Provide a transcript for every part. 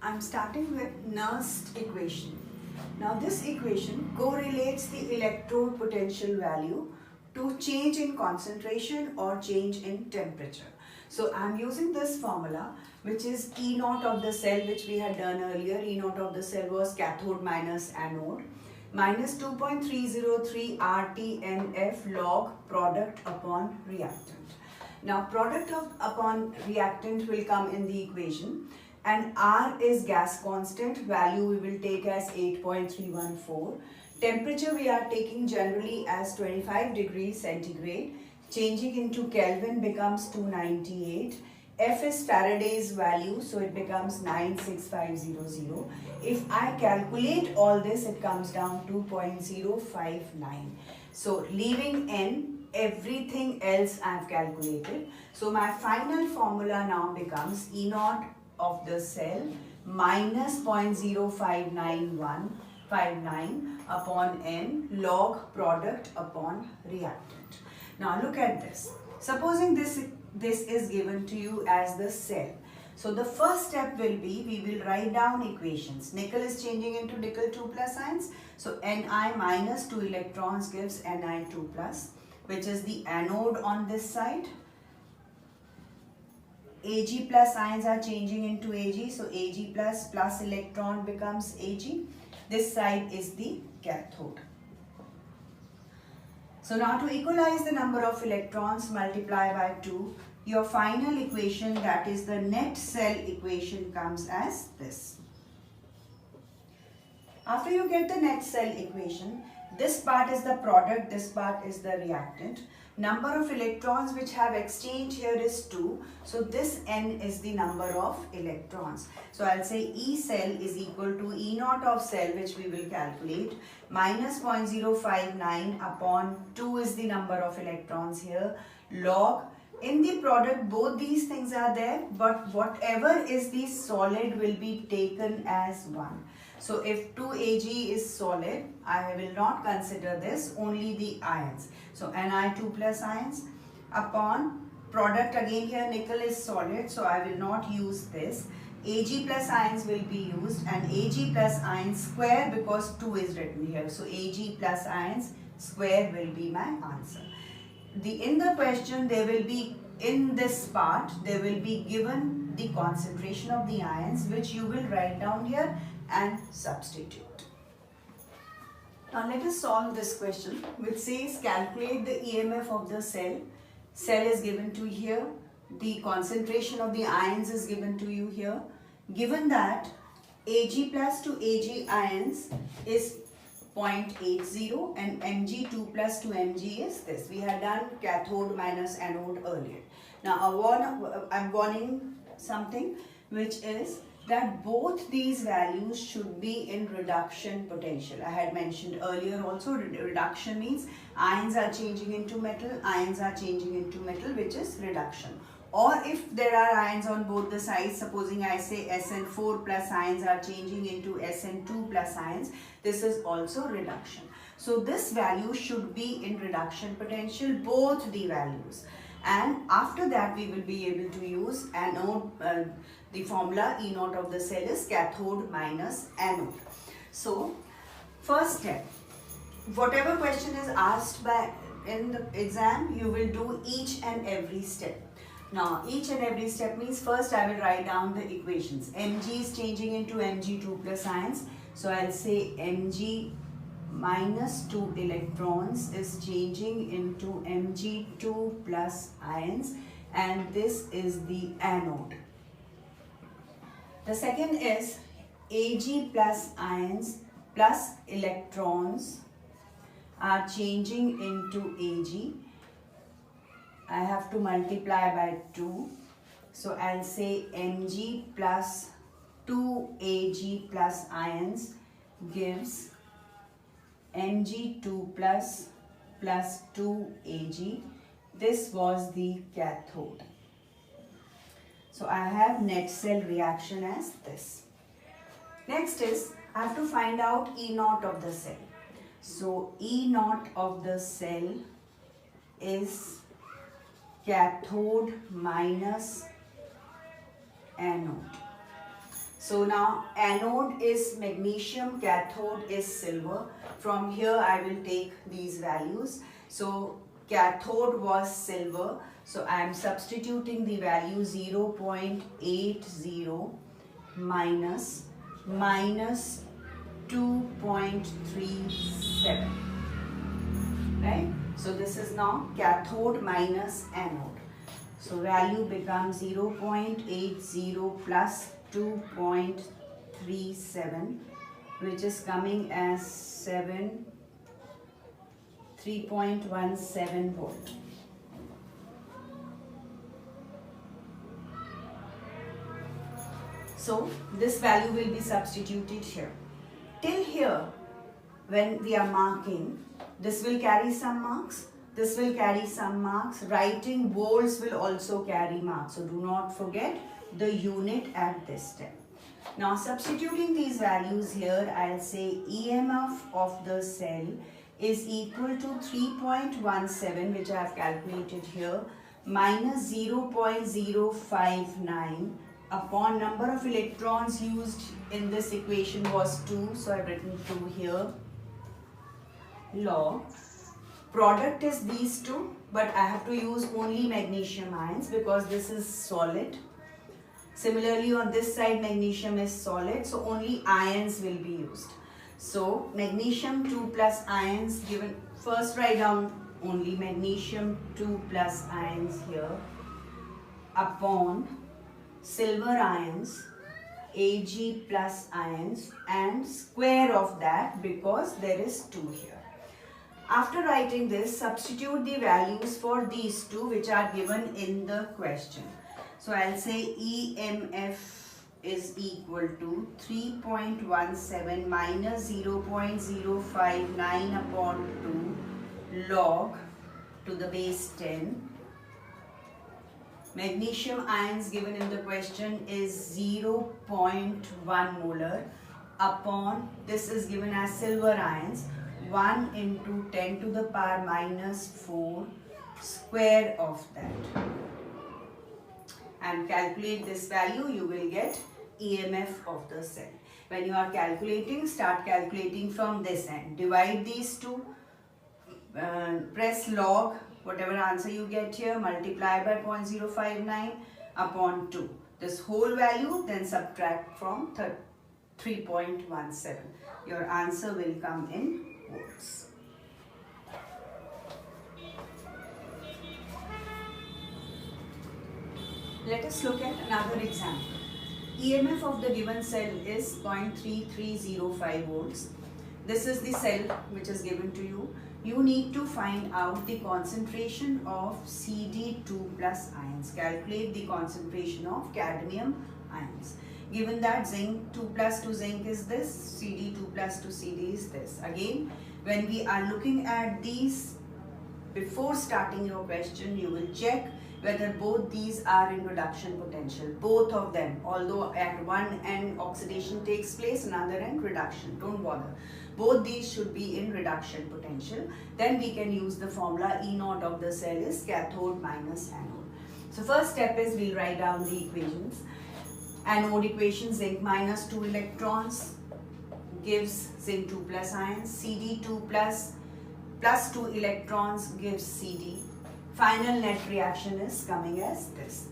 I'm starting with Nernst equation. Now this equation correlates the electrode potential value to change in concentration or change in temperature. So I'm using this formula, which is E naught of the cell, which we had done earlier. E naught of the cell was cathode minus anode, minus 2.303 RTNF log product upon reactant. Now product upon reactant will come in the equation, and R is gas constant, value we will take as 8.314. Temperature we are taking generally as 25 degrees centigrade. Changing into Kelvin becomes 298. F is Faraday's value, so it becomes 96500. If I calculate all this, it comes down to 0.059. So leaving N, everything else I have calculated. So my final formula now becomes E naught of the cell minus 0.059159 upon N log product upon reactant. Now look at this. Supposing this is given to you as the cell. So the first step will be, we will write down equations. Nickel is changing into nickel 2 plus ions. So Ni minus 2 electrons gives Ni 2 plus, which is the anode on this side. Ag plus ions are changing into Ag. So Ag plus electron becomes Ag. This side is the cathode. So now to equalize the number of electrons, multiply by 2. Your final equation, that is the net cell equation, comes as this. After you get the net cell equation, this part is the product, this part is the reactant. Number of electrons which have exchanged here is 2. So this N is the number of electrons. So I'll say E cell is equal to E naught of cell, which we will calculate, minus 0.059 upon 2 is the number of electrons here, log. In the product, both these things are there, but whatever is the solid will be taken as 1. So if 2Ag is solid, I will not consider this, only the ions. So Ni2 plus ions upon product, again here nickel is solid, so I will not use this. Ag plus ions will be used, and Ag plus ions square, because 2 is written here. So Ag plus ions square will be my answer. In the question, there will be, in this part, there will be given the concentration of the ions, which you will write down here and substitute. Now let us solve this question, which says calculate the EMF of the cell. Cell is given to here. The concentration of the ions is given to you here. Given that Ag plus to Ag ions is 0.80 and Mg2 plus to Mg is this. We had done cathode minus anode earlier. Now I'm warning something, which is that both these values should be in reduction potential. I had mentioned earlier also, reduction means ions are changing into metal, which is reduction. Or if there are ions on both the sides, supposing I say SN4 plus ions are changing into SN2 plus ions, this is also reduction. So this value should be in reduction potential, both the values. And after that we will be able to use anode, the formula E naught of the cell is cathode minus anode. So first step, whatever question is asked in the exam, you will do each and every step. Now each and every step means, first I will write down the equations. Mg is changing into Mg2 plus ions. So I'll say Mg minus 2 electrons is changing into Mg2 plus ions, and this is the anode. The second is Ag plus ions plus electrons are changing into Ag. I have to multiply by 2. So I'll say Mg plus 2Ag plus ions gives Mg2 plus 2Ag. This was the cathode. So I have net cell reaction as this. Next is, I have to find out E naught of the cell. So E naught of the cell is cathode minus anode. So now anode is magnesium, cathode is silver. From here I will take these values. So cathode was silver. So I am substituting the value 0.80 minus 2.37. Right? So this is now cathode minus anode. So value becomes 0.80 plus 2.37, which is coming as 3.17 volt. So this value will be substituted here. Till here, when we are marking, this will carry some marks, this will carry some marks. Writing volts will also carry marks. So do not forget the unit at this step. Now substituting these values here, I'll say EMF of the cell is equal to 3.17, which I have calculated here, minus 0.059 upon number of electrons used in this equation was 2. So I've written 2 here. Log. Product is these two, but I have to use only magnesium ions because this is solid. Similarly, on this side magnesium is solid, so only ions will be used. So magnesium 2 plus ions given, first write down only magnesium 2 plus ions here upon silver ions, Ag plus ions, and square of that because there is 2 here. After writing this, substitute the values for these two which are given in the question. So I'll say EMF is equal to 3.17 minus 0.059 upon 2 log to the base 10. Magnesium ions given in the question is 0.1 molar upon, this is given as silver ions, 1 into 10 to the power minus 4 square of that. And calculate this value, you will get EMF of the cell. When you are calculating, start calculating from this end. Divide these two, press log, whatever answer you get here, multiply by 0.059 upon 2. This whole value, then subtract from 3.17. Your answer will come in volts. Let us look at another example. EMF of the given cell is 0.3305 volts. This is the cell which is given to you. You need to find out the concentration of Cd2 plus ions. Calculate the concentration of cadmium ions. Given that zinc 2 plus to zinc is this, Cd2 plus to Cd is this. Again, when we are looking at these, before starting your question, you will check whether both these are in reduction potential. Both of them, although at one end oxidation takes place, another end reduction. Don't bother. Both these should be in reduction potential. Then we can use the formula E naught of the cell is cathode minus anode. So first step is we'll write down the equations. Anode equation, zinc minus 2 electrons gives zinc 2 plus ions. Cd2 plus 2 electrons gives Cd. Final net reaction is coming as this.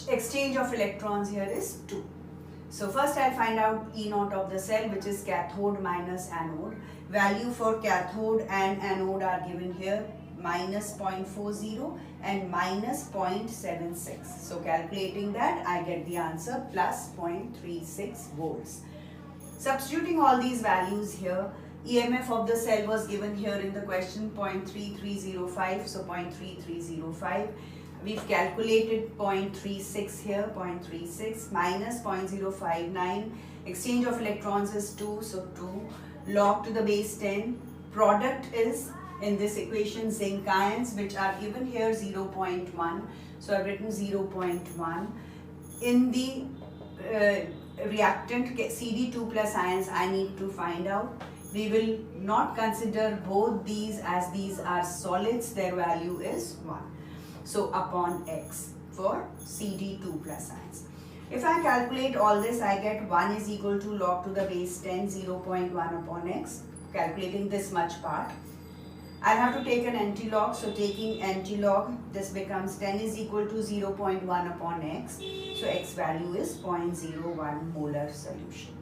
Exchange of electrons here is 2. So first I'll find out E naught of the cell, which is cathode minus anode. Value for cathode and anode are given here, minus 0.40 and minus 0.76. So calculating that, I get the answer plus 0.36 volts. Substituting all these values here, EMF of the cell was given here in the question, 0.3305, so 0.3305. We've calculated 0.36 here, 0.36 minus 0.059. Exchange of electrons is 2, so 2. Log to the base 10. Product is, in this equation, zinc ions, which are given here 0.1. So I've written 0.1. In the reactant Cd2 plus ions, I need to find out. We will not consider both these as these are solids, their value is 1. So upon X for Cd2 plus ions. If I calculate all this, I get 1 is equal to log to the base 10, 0.1 upon x, calculating this much part. I'll have to take an anti-log, so taking anti-log, this becomes 10 is equal to 0.1 upon x, so x value is 0.01 molar solution.